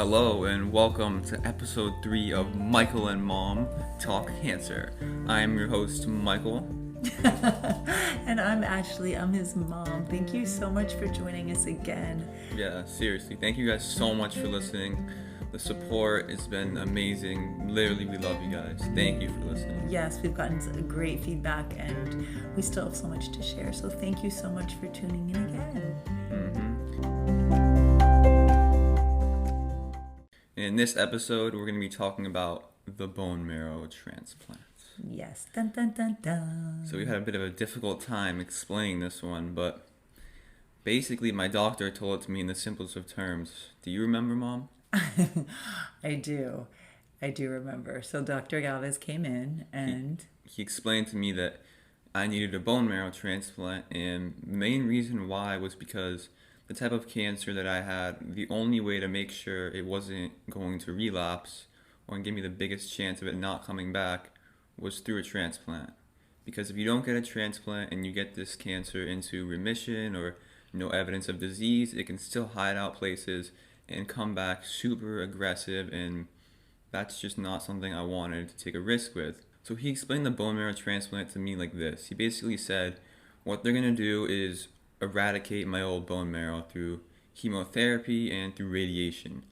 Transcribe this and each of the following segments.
Hello and welcome to episode 3 of Michael and Mom Talk Cancer. I am your host, Michael. And I'm Ashley. I'm his mom. Thank you so much for joining us again. Yeah, seriously. Thank you guys so much for listening. The support has been amazing. Literally, we love you guys. Thank you for listening. Yes, we've gotten great feedback and we still have so much to share. So thank you so much for tuning in again. In this episode, we're going to be talking about the bone marrow transplant. Yes. Dun, dun, dun, dun. So we had a bit of a difficult time explaining this one, but basically my doctor told it to me in the simplest of terms. Do you remember, Mom? I do remember. So Dr. Galvez came in and he explained to me that I needed a bone marrow transplant, and the main reason why was because the type of cancer that I had, the only way to make sure it wasn't going to relapse or give me the biggest chance of it not coming back was through a transplant. Because if you don't get a transplant and you get this cancer into remission or no evidence of disease, it can still hide out places and come back super aggressive, and that's just not something I wanted to take a risk with. So he explained the bone marrow transplant to me like this. He basically said what they're going to do is eradicate my old bone marrow through chemotherapy and through radiation.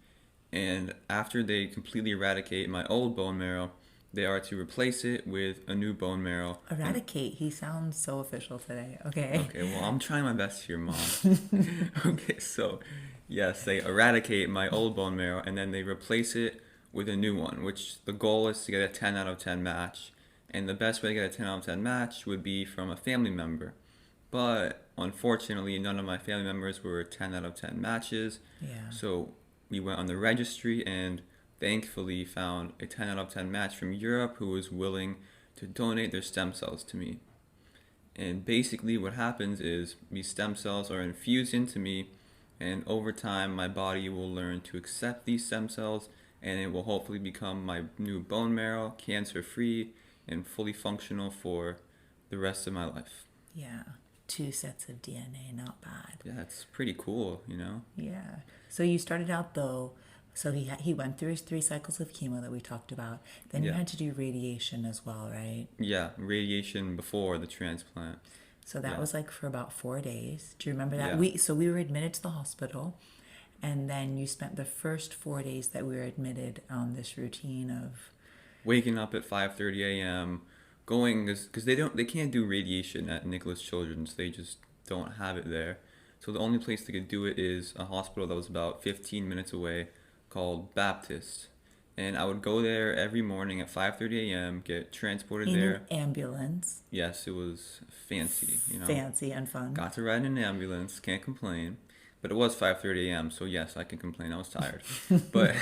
And after they completely eradicate my old bone marrow, they are to replace it with a new bone marrow. Eradicate. He sounds so official today. Okay, well, I'm trying my best here, Mom. Okay, so yes, they eradicate my old bone marrow and then they replace it with a new one, which the goal is to get a 10 out of 10 match. And the best way to get a 10 out of 10 match would be from a family member. But unfortunately, none of my family members were 10 out of 10 matches. Yeah. So we went on the registry and thankfully found a 10 out of 10 match from Europe who was willing to donate their stem cells to me. And basically what happens is these stem cells are infused into me, and over time my body will learn to accept these stem cells, and it will hopefully become my new bone marrow, cancer-free and fully functional for the rest of my life. Yeah. 2 sets of DNA, not bad. Yeah, it's pretty cool, you know? Yeah. So you started out though, so he went through his 3 cycles of chemo that we talked about. Then you had to do radiation as well, right? Yeah, radiation before the transplant. So that was like for about 4 days. Do you remember that? Yeah. We were admitted to the hospital, and then you spent the first 4 days that we were admitted on this routine of waking up at 5:30 a.m., going, because they can't do radiation at Nicholas Children's. They just don't have it there. So the only place they could do it is a hospital that was about 15 minutes away called Baptist. And I would go there every morning at 5:30 a.m., get transported in there. an ambulance. Yes, it was fancy, you know. Fancy and fun. Got to ride in an ambulance, can't complain. But it was 5:30 a.m., so yes, I can complain. I was tired. But,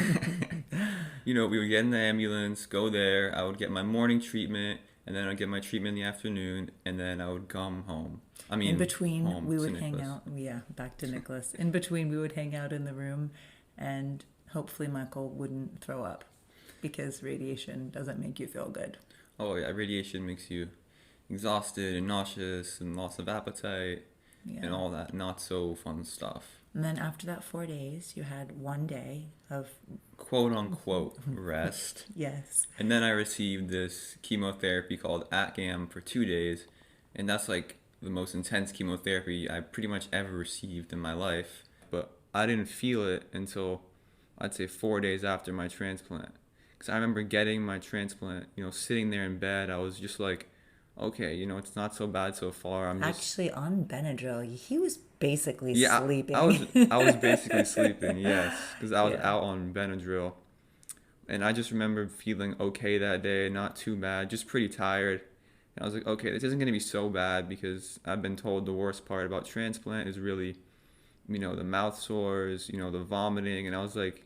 you know, we would get in the ambulance, go there. I would get my morning treatment, and then I'd get my treatment in the afternoon, and then I would come home. In between, we would hang out. Yeah, back to Nicholas. In between, we would hang out in the room, and hopefully Michael wouldn't throw up, because radiation doesn't make you feel good. Oh, yeah, radiation makes you exhausted and nauseous and loss of appetite and all that not so fun stuff. And then after that 4 days, you had 1 day of quote-unquote rest. Yes. And then I received this chemotherapy called ATGAM for 2 days, and that's like the most intense chemotherapy I pretty much ever received in my life. But I didn't feel it until, I'd say, 4 days after my transplant. Because I remember getting my transplant, you know, sitting there in bed, I was just like, okay, you know, it's not so bad so far. Actually, on Benadryl, he was basically sleeping. I was basically sleeping, yes, because I was out on Benadryl. And I just remember feeling okay that day, not too bad, just pretty tired. And I was like, okay, this isn't going to be so bad, because I've been told the worst part about transplant is really, you know, the mouth sores, you know, the vomiting. And I was like,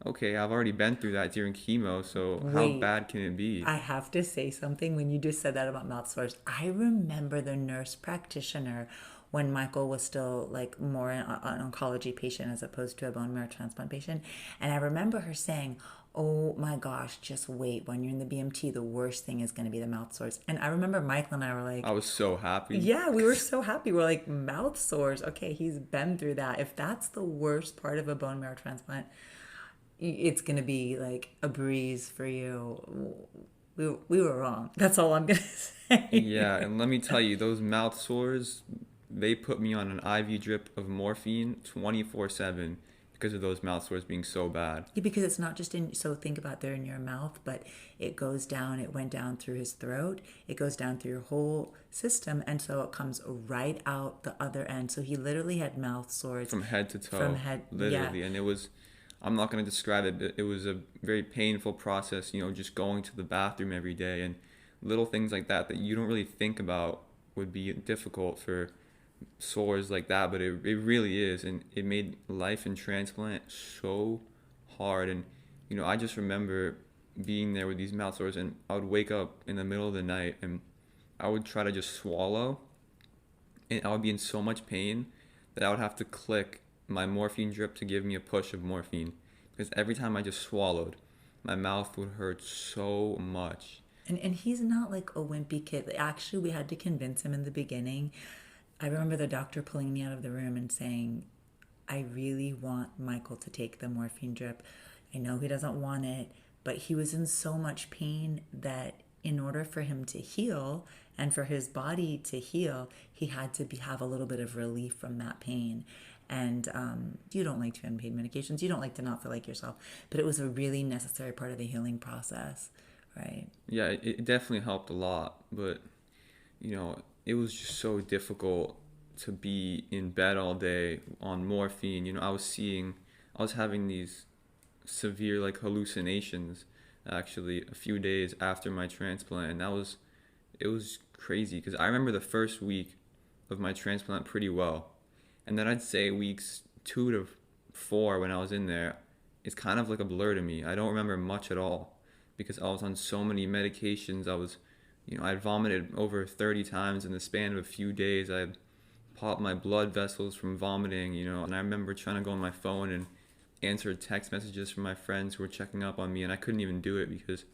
okay, I've already been through that during chemo, so how bad can it be? I have to say something when you just said that about mouth sores. I remember the nurse practitioner when Michael was still like more an oncology patient as opposed to a bone marrow transplant patient. And I remember her saying, oh my gosh, just wait. When you're in the BMT, the worst thing is going to be the mouth sores. And I remember Michael and I were like... I was so happy. Yeah, we were so happy. We're like, mouth sores. Okay, he's been through that. If that's the worst part of a bone marrow transplant... it's gonna be like a breeze for you. We were wrong. That's all I'm gonna say. Yeah, and let me tell you, those mouth sores, they put me on an IV drip of morphine 24/7 because of those mouth sores being so bad. Yeah, because it's not just in, so think about they're in your mouth, but it goes down, it went down through his throat, it goes down through your whole system, and so it comes right out the other end. So he literally had mouth sores From head to from toe, head, yeah. literally. And it was, I'm not going to describe it, but it was a very painful process, just going to the bathroom every day and little things like that that you don't really think about would be difficult for sores like that, but it really is. And it made life in transplant so hard. And, I just remember being there with these mouth sores, and I would wake up in the middle of the night and I would try to just swallow, and I would be in so much pain that I would have to click my morphine drip to give me a push of morphine because every time I just swallowed, my mouth would hurt so much. And he's not like a wimpy kid. Actually, we had to convince him in the beginning. I remember the doctor pulling me out of the room and saying, I really want Michael to take the morphine drip. I know he doesn't want it, but he was in so much pain that in order for him to heal and for his body to heal, he had to have a little bit of relief from that pain. And you don't like to unpaid medications. You don't like to not feel like yourself. But it was a really necessary part of the healing process, right? Yeah, it definitely helped a lot, but it was just so difficult to be in bed all day on morphine. I was having these severe like hallucinations actually a few days after my transplant, and it was crazy because I remember the first week of my transplant pretty well, and then I'd say weeks 2 to 4 when I was in there, it's kind of like a blur to me. I don't remember much at all because I was on so many medications. I'd vomited over 30 times in the span of a few days. I'd popped my blood vessels from vomiting, and I remember trying to go on my phone and answer text messages from my friends who were checking up on me, and I couldn't even do it because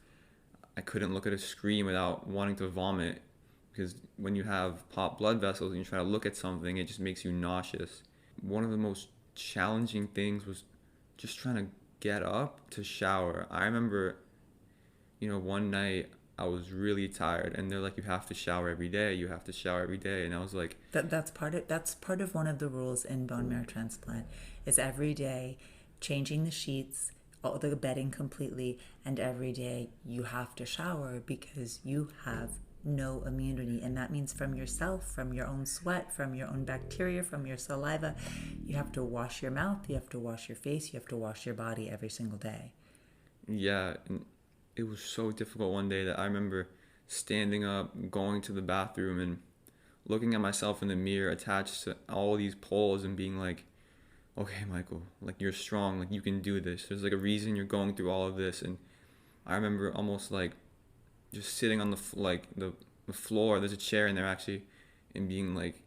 I couldn't look at a screen without wanting to vomit. Because when you have popped blood vessels and you try to look at something, it just makes you nauseous. One of the most challenging things was just trying to get up to shower. I remember, one night I was really tired, and they're like, you have to shower every day. You have to shower every day, and I was like, That's part of one of the rules in bone marrow transplant is every day changing the sheets, all the bedding completely, and every day you have to shower because you have no immunity, and that means from yourself, from your own sweat, from your own bacteria, from your saliva. You have to wash your mouth, you have to wash your face, you have to wash your body every single day. yeah. And it was so difficult one day that I remember standing up, going to the bathroom, and looking at myself in the mirror attached to all these poles and being like, okay, Michael, like you're strong, like you can do this. There's like a reason you're going through all of this. And I remember almost like just sitting on the floor. There's a chair in there actually, and being like,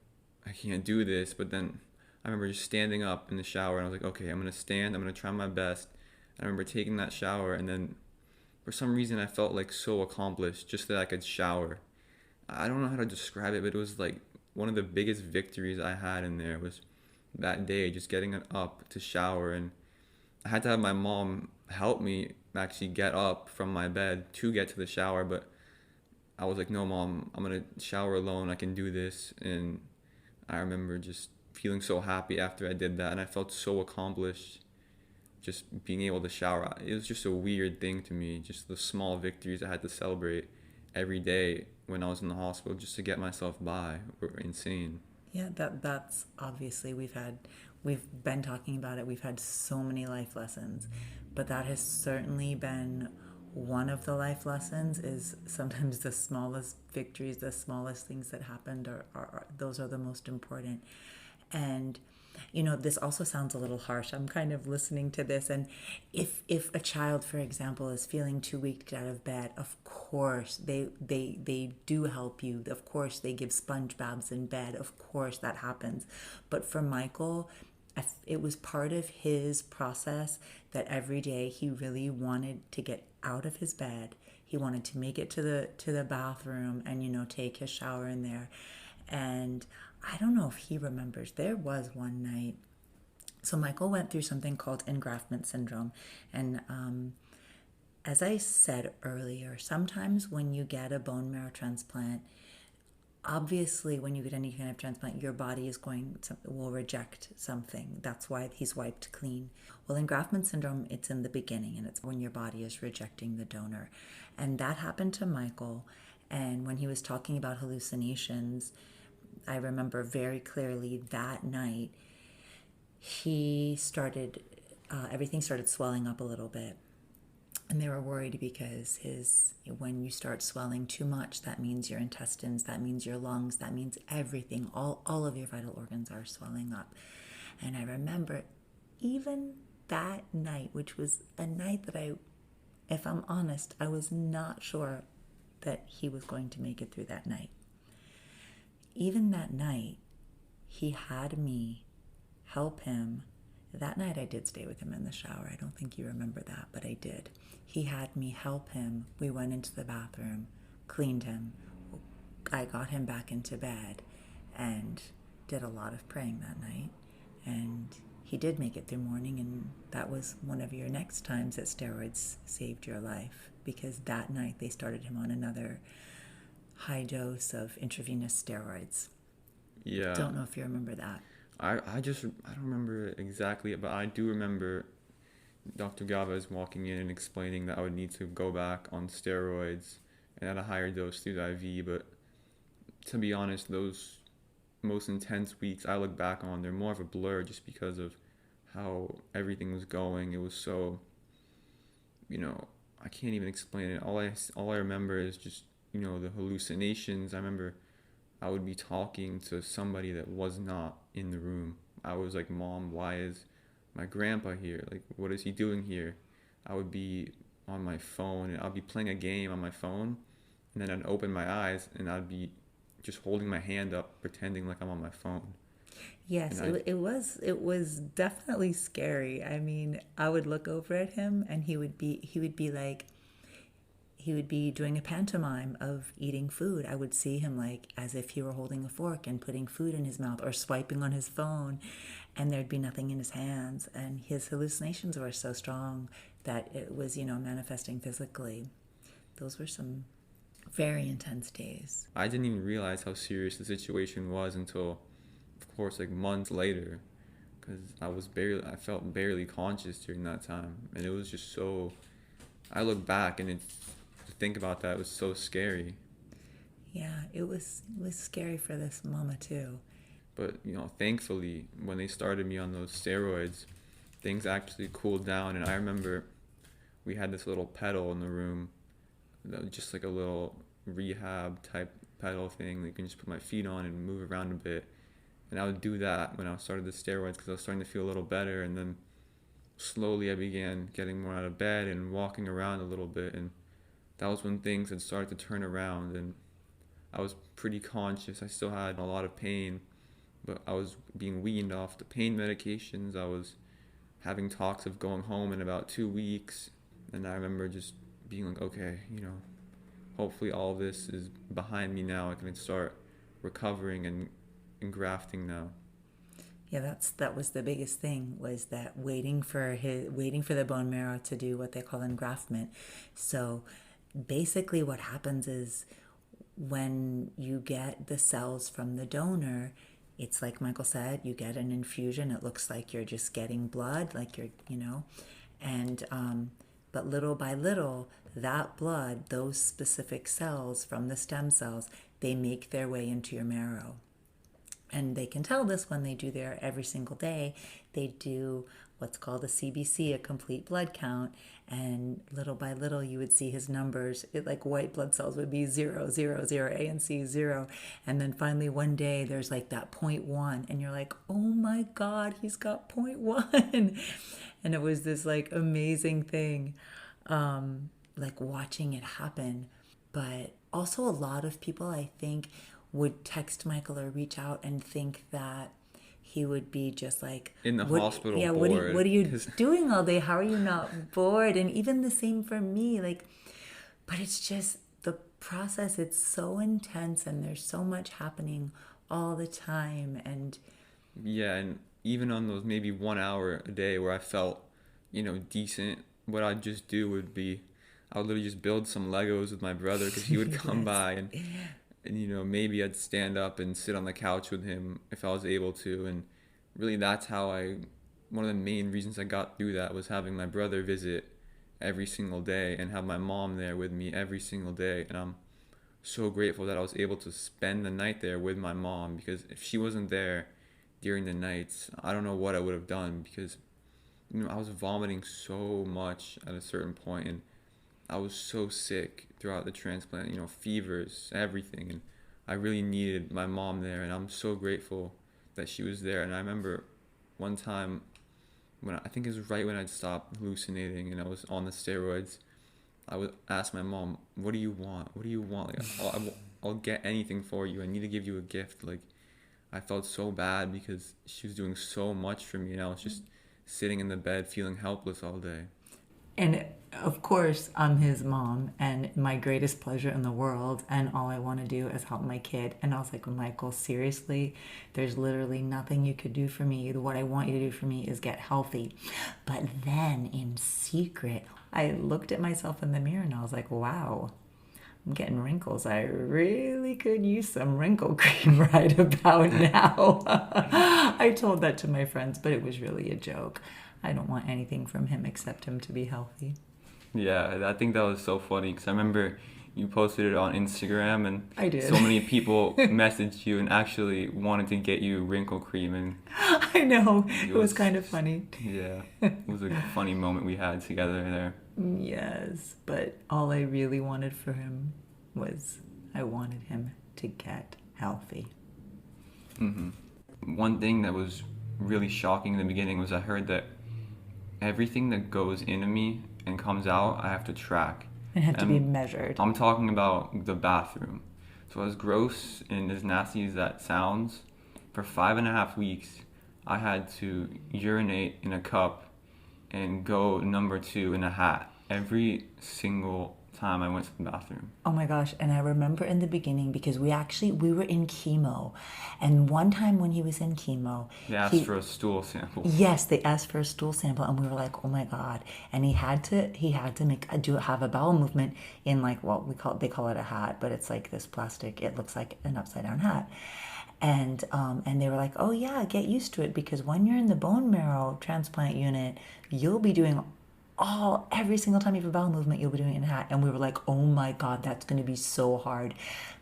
I can't do this. But then I remember just standing up in the shower, and I was like, okay, I'm gonna stand. I'm gonna try my best. I remember taking that shower, and then for some reason I felt like so accomplished just that I could shower. I don't know how to describe it, but it was like one of the biggest victories I had in there was that day, just getting up to shower. And I had to have my mom help me actually get up from my bed to get to the shower, but I was like, no, mom, I'm gonna shower alone. I can do this. And I remember just feeling so happy after I did that, and I felt so accomplished just being able to shower. It was just a weird thing to me, just the small victories I had to celebrate every day when I was in the hospital just to get myself by were insane. Yeah, that's obviously we've been talking about it. We've had so many life lessons, but that has certainly been one of the life lessons is sometimes the smallest victories, the smallest things that happened are those are the most important. And this also sounds a little harsh. I'm kind of listening to this, and if a child, for example, is feeling too weak to get out of bed, of course they do help you. Of course they give sponge baths in bed. Of course that happens. But for Michael, it was part of his process that every day he really wanted to get out of his bed. He wanted to make it to the bathroom and take his shower in there. And I don't know if he remembers. There was one night So Michael went through something called engraftment syndrome. And as I said earlier, sometimes when you get a bone marrow transplant, obviously when you get any kind of transplant, your body will reject something. That's why he's wiped clean. Well, engraftment syndrome, it's in the beginning, and it's when your body is rejecting the donor. And that happened to Michael. And when he was talking about hallucinations, I remember very clearly that night he started everything started swelling up a little bit, and they were worried because his when you start swelling too much, that means your intestines, that means your lungs, that means everything, all of your vital organs are swelling up. And I remember even that night, which was a night that if I'm honest, I was not sure that he was going to make it through that night. Even that night, he had me help him. That night I did stay with him in the shower. I don't think you remember that, but I did. He had me help him. We went into the bathroom, cleaned him. I got him back into bed and did a lot of praying that night. And he did make it through morning, and that was one of your next times that steroids saved your life, because that night they started him on another high dose of intravenous steroids. Yeah. Don't know if you remember that. I don't remember it exactly, but I do remember Dr. Gavez walking in and explaining that I would need to go back on steroids and at a higher dose through the IV. But to be honest, those most intense weeks I look back on, they're more of a blur just because of how everything was going. It was so, I can't even explain it. All I remember is just, the hallucinations. I remember I would be talking to somebody that was not in the room. I was like, Mom, why is my grandpa here? Like, what is he doing here? I would be on my phone and I'd be playing a game on my phone, and then I'd open my eyes and I'd be just holding my hand up, pretending like I'm on my phone. Yes, And I, it was definitely scary. I mean, I would look over at him and he would be doing a pantomime of eating food. I would see him like as if he were holding a fork and putting food in his mouth or swiping on his phone, and there'd be nothing in his hands. And his hallucinations were so strong that it was, manifesting physically. Those were some very intense days. I didn't even realize how serious the situation was until, of course, like months later, because I felt barely conscious during that time, and it was just so. I look back and to think about that, it was so scary. Yeah, it was scary for this mama too. But thankfully, when they started me on those steroids, things actually cooled down, and I remember we had this little pedal in the room, that was just like a little rehab type pedal thing that you can just put my feet on and move around a bit. And I would do that when I started the steroids because I was starting to feel a little better. And then slowly I began getting more out of bed and walking around a little bit. And that was when things had started to turn around. And I was pretty conscious. I still had a lot of pain, but I was being weaned off the pain medications. I was having talks of going home in about 2 weeks. And I remember just being like, okay, hopefully all this is behind me now. I can start recovering and grafting now. Yeah, that was the biggest thing, was that waiting for the bone marrow to do what they call engraftment. So basically what happens is when you get the cells from the donor, it's like Michael said, you get an infusion. It looks like you're just getting blood, like and but little by little, that blood, those specific cells from the stem cells, they make their way into your marrow. And they can tell this when they do their every single day. They do what's called a CBC, a complete blood count, and little by little you would see his numbers. Like white blood cells would be 0, 0, 0, ANC 0, and then finally one day there's like that 0.1, and you're like, oh my God, he's got 0.1, and it was this like amazing thing, like watching it happen. But also a lot of people, I think, would text Michael or reach out and think that he would be just like, In the what, hospital yeah, board. what are you 'Cause doing all day? How are you not bored? And even the same for me, like, but it's just the process. It's so intense and there's so much happening all the time. And yeah, and even on those maybe 1 hour a day where I felt, decent, what I'd just do would be, I would literally just build some Legos with my brother because he would come Yes. by and maybe I'd stand up and sit on the couch with him if I was able to. And really, that's how one of the main reasons I got through that was having my brother visit every single day and have my mom there with me every single day. And I'm so grateful that I was able to spend the night there with my mom, because if she wasn't there during the nights, I don't know what I would have done, because I was vomiting so much at a certain point, and I was so sick throughout the transplant, fevers, everything. And I really needed my mom there, and I'm so grateful that she was there. And I remember one time I think it was right when I'd stopped hallucinating and I was on the steroids, I would ask my mom, "What do you want? What do you want? Like, I'll get anything for you. I need to give you a gift." Like, I felt so bad because she was doing so much for me, and I was just sitting in the bed feeling helpless all day. And of course, I'm his mom, and my greatest pleasure in the world, and all I want to do is help my kid. And I was like, Michael, seriously, there's literally nothing you could do for me. What I want you to do for me is get healthy. But then in secret, I looked at myself in the mirror and I was like, wow, I'm getting wrinkles. I really could use some wrinkle cream right about now. I told that to my friends, but it was really a joke. I don't want anything from him except him to be healthy. Yeah, I think that was so funny because I remember you posted it on Instagram, and I did. so many people messaged you and actually wanted to get you wrinkle cream, and I know. it It was was, kind of funny. yeah, it was a funny moment we had together there. Yes, but all I really wanted for him was I wanted him to get healthy. One thing that was really shocking in the beginning was I heard that everything that goes into me and comes out, I have to track. It had to be And measured. I'm talking about the bathroom. So as gross and as nasty as that sounds, for 5.5 weeks, I had to urinate in a cup and go number two in a hat every single time I went to the bathroom. Oh my gosh, and I remember in the beginning because we were in chemo, and one time when he was in chemo, They asked for a stool sample. yes, they asked for a stool sample, and we were like, "Oh my god!" And he had to have a bowel movement in like what they call it a hat, but it's like this plastic. It looks like an upside down hat, and they were like, "Oh yeah, get used to it because when you're in the bone marrow transplant unit, you'll be doing every single time you have a bowel movement, you'll be doing it in a hat." And we were like, "Oh my god, that's going to be so hard."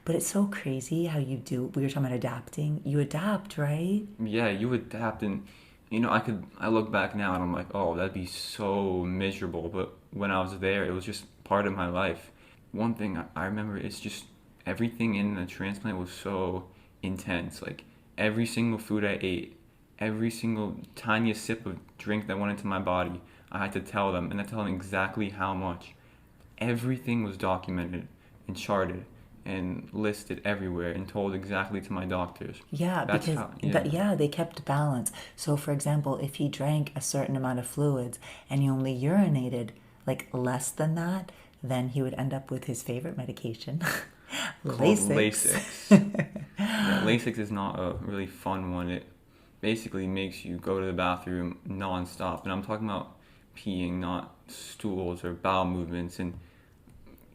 But it's so crazy how we were talking about adapting. You adapt, right? Yeah, you adapt, and I look back now and I'm like, oh, that'd be so miserable. But when I was there, it was just part of my life. One thing I remember is just everything in the transplant was so intense. Like every single food I ate, every single tiniest sip of drink that went into my body, I had to tell them, and I tell them exactly how much. Everything was documented and charted and listed everywhere and told exactly to my doctors. Yeah, That's because how, yeah. they kept balance. So for example, if he drank a certain amount of fluids and he only urinated like less than that, then he would end up with his favorite medication, Called Lasix. Lasix. Yeah, Lasix is not a really fun one. It basically makes you go to the bathroom nonstop, and I'm talking about peeing, not stools or bowel movements. And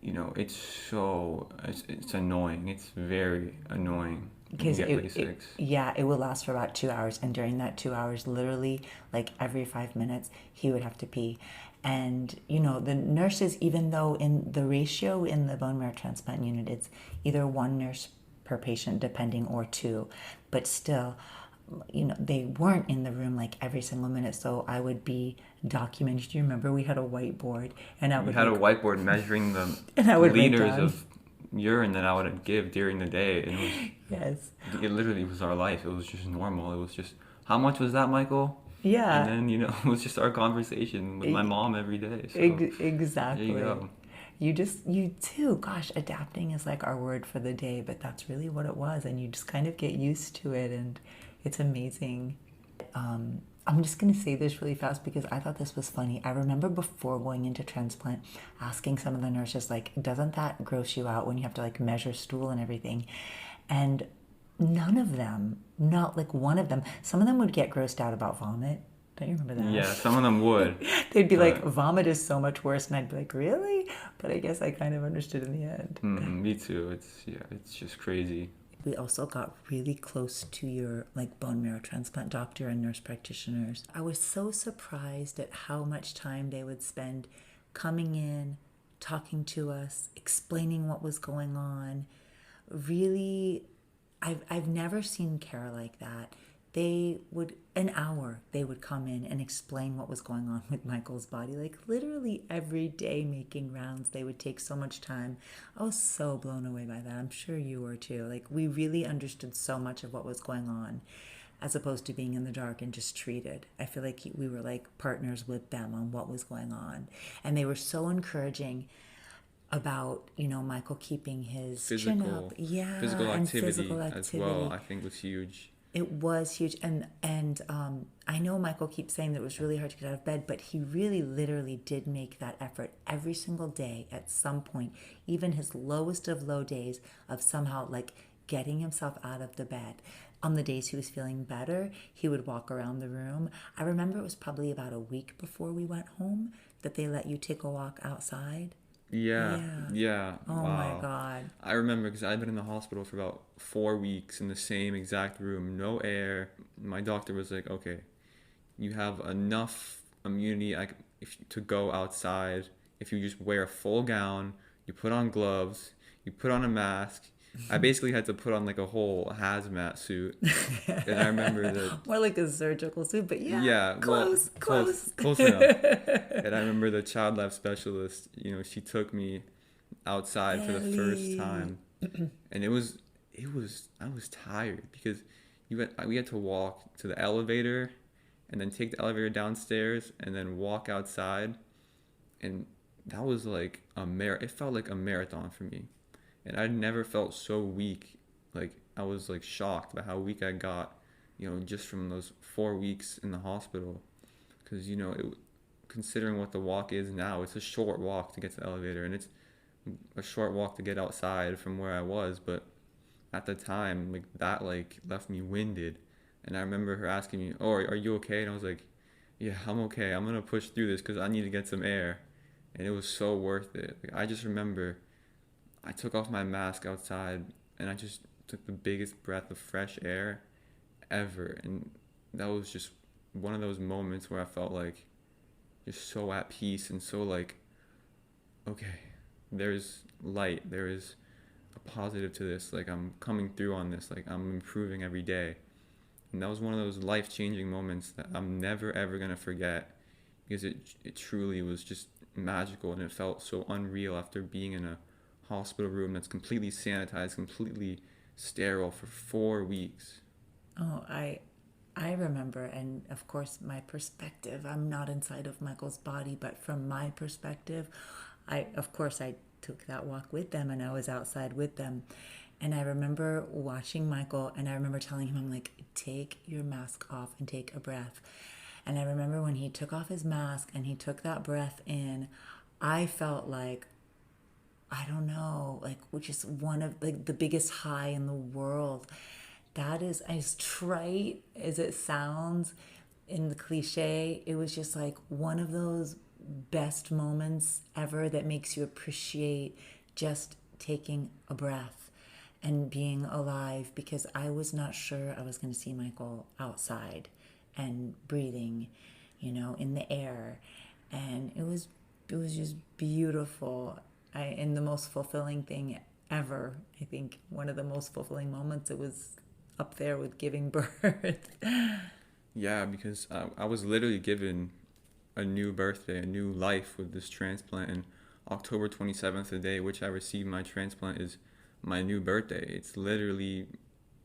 it's annoying. It's very annoying when you Because get Lasix. yeah, it would last for about 2 hours, and during that 2 hours, literally, like every 5 minutes, he would have to pee. And the nurses, even though in the ratio in the bone marrow transplant unit, it's either one nurse per patient, depending, or two, but still, they weren't in the room like every single minute. So I would be documenting. Do you remember we had a whiteboard, and I We would had a whiteboard measuring the and I would write liters down. of urine that I would give during the day, and Yes. it literally was our life. It was just normal. It was just, how much was that, Michael? And Yeah. then it was just our conversation with my E- mom every day. So there you Exactly. go. You too. Gosh, adapting is like our word for the day, but that's really what it was. And you just kind of get used to it, and it's amazing. I'm just going to say this really fast because I thought this was funny. I remember before going into transplant asking some of the nurses, like, doesn't that gross you out when you have to like measure stool and everything? And None of them, not like one of them. Some of them would get grossed out about vomit. Don't you remember Yeah, that? some of them would, They'd be like, but vomit is so much worse. And I'd be like, really? But I guess I kind of understood in the end. me too. It's just crazy. We also got really close to your like bone marrow transplant doctor and nurse practitioners. I was so surprised at how much time they would spend coming in, talking to us, explaining what was going on. Really, I've never seen care like that. They would an hour they would come in and explain what was going on with Michael's body, like literally every day making rounds. They would take so much time. I was so blown away by that. I'm sure you were too. Like we really understood so much of what was going on as opposed to being in the dark and just treated. I feel like we were like partners with them on what was going on, and they were so encouraging about Michael keeping his chin up, Physical yeah, physical and physical activity as well, activity. I think was huge. It was huge, and I know Michael keeps saying that it was really hard to get out of bed, but he really, literally did make that effort every single day. At some point, even his lowest of low days, of somehow like getting himself out of the bed. On the days he was feeling better, he would walk around the room. I remember it was probably about a week before we went home that they let you take a walk outside. Yeah, Yeah. yeah, Oh my wow. God. I remember because I'd been in the hospital for about 4 weeks in the same exact room, no air. My doctor was like, "Okay, you have enough immunity if to go outside. If you just wear a full gown, you put on gloves, you put on a mask." I basically had to put on like a whole hazmat suit, and I remember the More like a surgical suit, but yeah, yeah, well, close, close. close enough. And I remember the child life specialist, she took me outside for the first Ellie. time, and I was tired because we had to walk to the elevator, and then take the elevator downstairs, and then walk outside, and that was like it felt like a marathon for me, and I'd never felt so weak. Like I was like shocked by how weak I got, just from those 4 weeks in the hospital, because considering what the walk is now, it's a short walk to get to the elevator, and it's a short walk to get outside from where I was. But at the time, like that, like left me winded, and I remember her asking me, "Oh, are you okay?" And I was like, "Yeah, I'm okay. I'm gonna push through this because I need to get some air," and it was so worth it. Like I just remember, I took off my mask outside, and I just took the biggest breath of fresh air ever, and that was just one of those moments where I felt like just so at peace and so like, okay, there's light, there is a positive to this, like I'm coming through on this, like I'm improving every day. And that was one of those life-changing moments that I'm never ever going to forget, because it truly was just magical, and it felt so unreal after being in a hospital room that's completely sanitized, completely sterile for 4 weeks. Oh, I remember, and of course, my perspective. I'm not inside of Michael's body, but from my perspective, I took that walk with them, and I was outside with them. And I remember watching Michael, and I remember telling him, I'm like, take your mask off and take a breath. And I remember when he took off his mask and he took that breath in, I felt like, I don't know, like which is one of like the biggest high in the world. That is as trite as it sounds in the cliche. It was just like one of those best moments ever that makes you appreciate just taking a breath and being alive, because I was not sure I was going to see Michael outside and breathing, in the air. And it was just beautiful. And the most fulfilling thing ever. I think one of the most fulfilling moments, it was up there with giving birth. Yeah, because I was literally given a new birthday, a new life with this transplant. And October 27th, the day which I received my transplant, is my new birthday. It's literally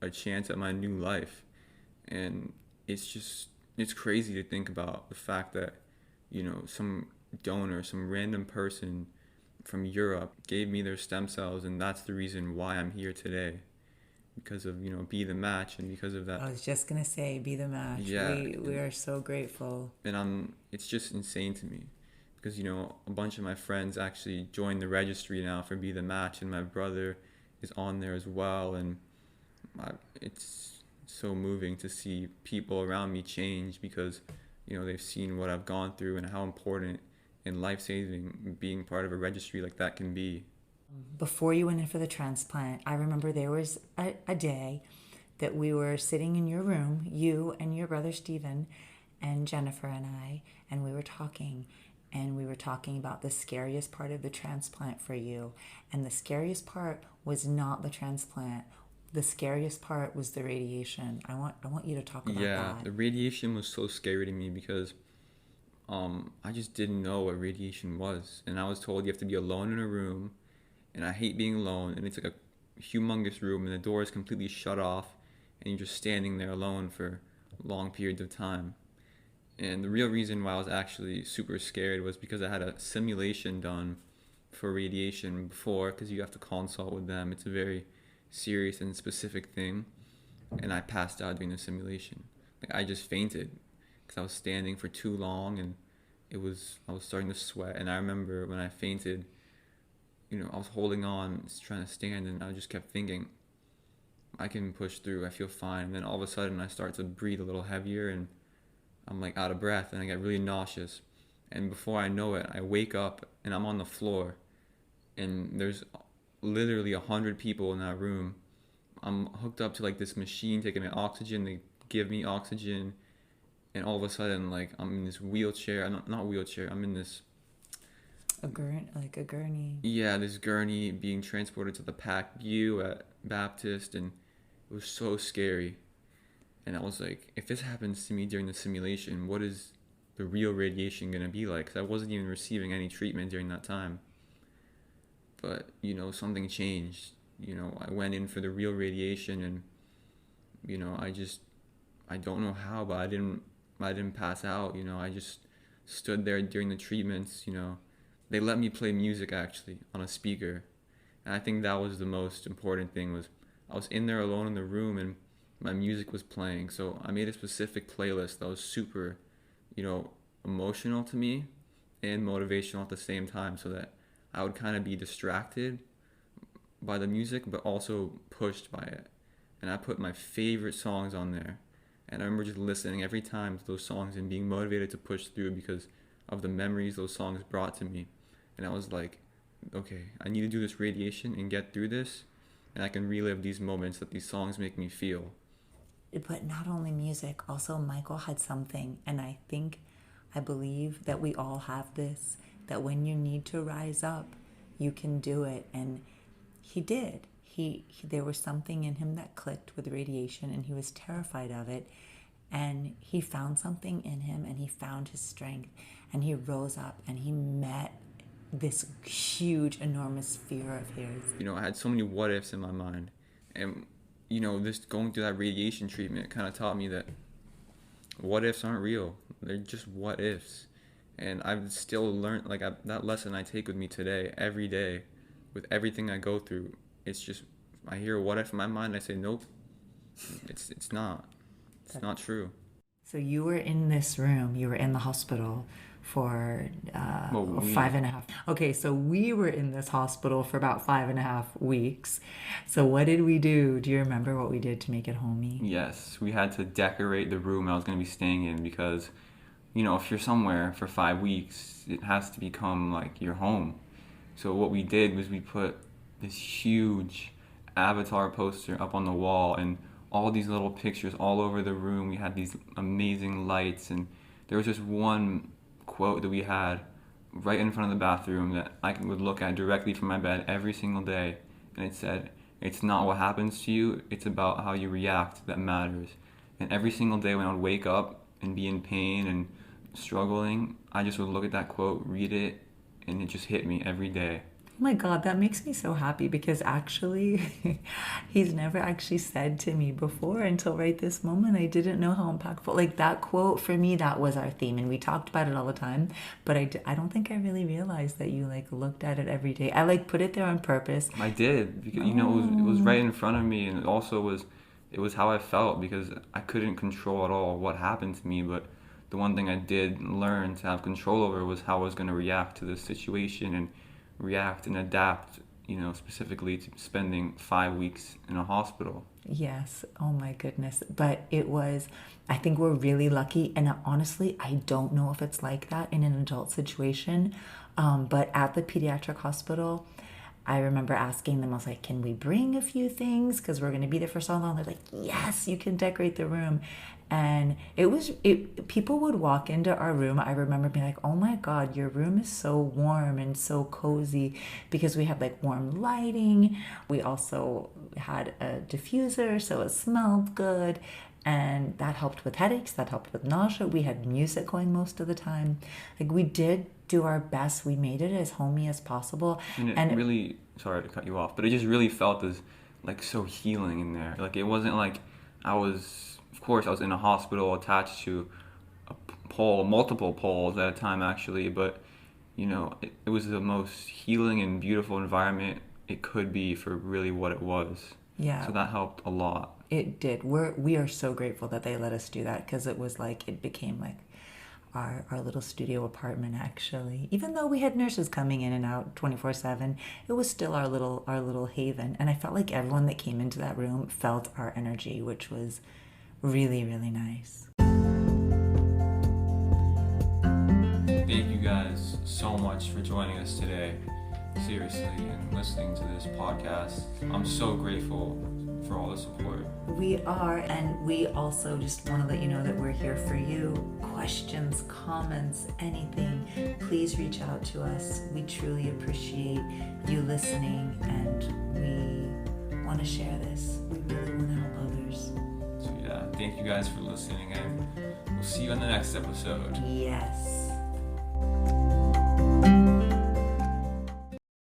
a chance at my new life. And it's crazy to think about the fact that, some donor, some random person from Europe gave me their stem cells, and that's the reason why I'm here today. Because of, Be the Match, and because of that. I was just gonna say, be the match. Yeah, We are so grateful. and it's just insane to me, because a bunch of my friends actually joined the registry now for Be the Match, and my brother is on there as well, and it's so moving to see people around me change because, they've seen what I've gone through and how important and life-saving being part of a registry like that can be. Before you went in for the transplant, I remember there was a day that we were sitting in your room, you and your brother Stephen, and Jennifer and I, and we were talking. And we were talking about the scariest part of the transplant for you. And the scariest part was not the transplant. The scariest part was the radiation. I want you to talk about Yeah, that. the radiation was so scary to me because I just didn't know what radiation was. And I was told you have to be alone in a room, and I hate being alone, and it's like a humongous room, and the door is completely shut off, and you're just standing there alone for long periods of time. And the real reason why I was actually super scared was because I had a simulation done for radiation before, because you have to consult with them. It's a very serious and specific thing, and I passed out during the simulation. Like I just fainted because I was standing for too long, and I was starting to sweat. And I remember when I fainted, I was holding on, trying to stand, and I just kept thinking, I can push through. I feel fine. And then all of a sudden, I start to breathe a little heavier, and I'm like out of breath, and I get really nauseous. And before I know it, I wake up and I'm on the floor, and there's literally 100 people in that room. I'm hooked up to like this machine taking my oxygen. They give me oxygen, and all of a sudden, like I'm in this wheelchair. Not wheelchair. I'm in this, Like a gurney. yeah, this gurney being transported to the PAC view at Baptist, and it was so scary. And I was like, if this happens to me during the simulation, what is the real radiation gonna be like? Because I wasn't even receiving any treatment during that time. But something changed. I went in for the real radiation, and I don't know how, but I didn't pass out. I just stood there during the treatments. They let me play music actually on a speaker, and I think that was the most important thing. Was I was in there alone in the room, and my music was playing. So I made a specific playlist that was super, you know, emotional to me and motivational at the same time, so that I would kind of be distracted by the music but also pushed by it. And I put my favorite songs on there. And I remember just listening every time to those songs and being motivated to push through because of the memories those songs brought to me. And I was like, okay, I need to do this radiation and get through this, and I can relive these moments that these songs make me feel. But not only music, also Michael had something, and I believe that we all have this, that when you need to rise up, you can do it. And he did. There was something in him that clicked with radiation, and he was terrified of it. And he found something in him, and he found his strength, and he rose up, and he met this huge, enormous fear of his. I had so many what ifs in my mind. And, this going through that radiation treatment kind of taught me that what ifs aren't real. They're just what ifs. And I've still learned, that lesson I take with me today, every day, with everything I go through. It's just, I hear a what if in my mind, I say, nope, it's not. It's not true. So you were in this room, you were in the hospital for Well, we, 5.5. Okay, so we were in this hospital for about 5.5 weeks. So what did we do? Do you remember what we did to make it homey? yes, we had to decorate the room I was going to be staying in because, if you're somewhere for 5 weeks, it has to become like your home. So what we did was we put this huge Avatar poster up on the wall and all these little pictures all over the room. We had these amazing lights, and there was just one quote that we had right in front of the bathroom that I would look at directly from my bed every single day, and it said, "It's not what happens to you, it's about how you react that matters." And every single day when I would wake up and be in pain and struggling, I just would look at that quote, read it, and it just hit me every day. Oh my God, that makes me so happy because actually, he's never actually said to me before until right this moment. I didn't know how impactful. Like that quote, for me, that was our theme. And we talked about it all the time. But I don't think I really realized that you looked at it every day. I put it there on purpose. I did because it was right in front of me, and it was how I felt because I couldn't control at all what happened to me. But the one thing I did learn to have control over was how I was going to react to this situation and react and adapt specifically to spending 5 weeks in a hospital. Yes. Oh my goodness. But I think we're really lucky. And honestly, I don't know if it's like that in an adult situation. But at the pediatric hospital, I remember asking them, I was like, can we bring a few things? Because we're going to be there for so long. They're like, yes, you can decorate the room. And people would walk into our room. I remember being like, oh my God, your room is so warm and so cozy, because we had like warm lighting. We also had a diffuser, so it smelled good. And that helped with headaches, that helped with nausea. We had music going most of the time. Like, we did do our best. We made it as homey as possible. And it really, sorry to cut you off, but it just really felt as like so healing in there. Like, it wasn't like of course I was in a hospital attached to a pole, multiple poles at a time actually, but it was the most healing and beautiful environment it could be for really what it was. Yeah. So that helped a lot. It did. We are so grateful that they let us do that, because it became like our little studio apartment, actually. Even though we had nurses coming in and out 24/7, it was still our little haven. And I felt like everyone that came into that room felt our energy, which was really, really nice. Thank you guys so much for joining us today, seriously, and listening to this podcast. I'm so grateful for all the support. We are, and we also just want to let you know that we're here for you. Questions, comments, anything, please reach out to us. We truly appreciate you listening, and we want to share this. We really want to help others. So yeah, thank you guys for listening, and we'll see you on the next episode. Yes.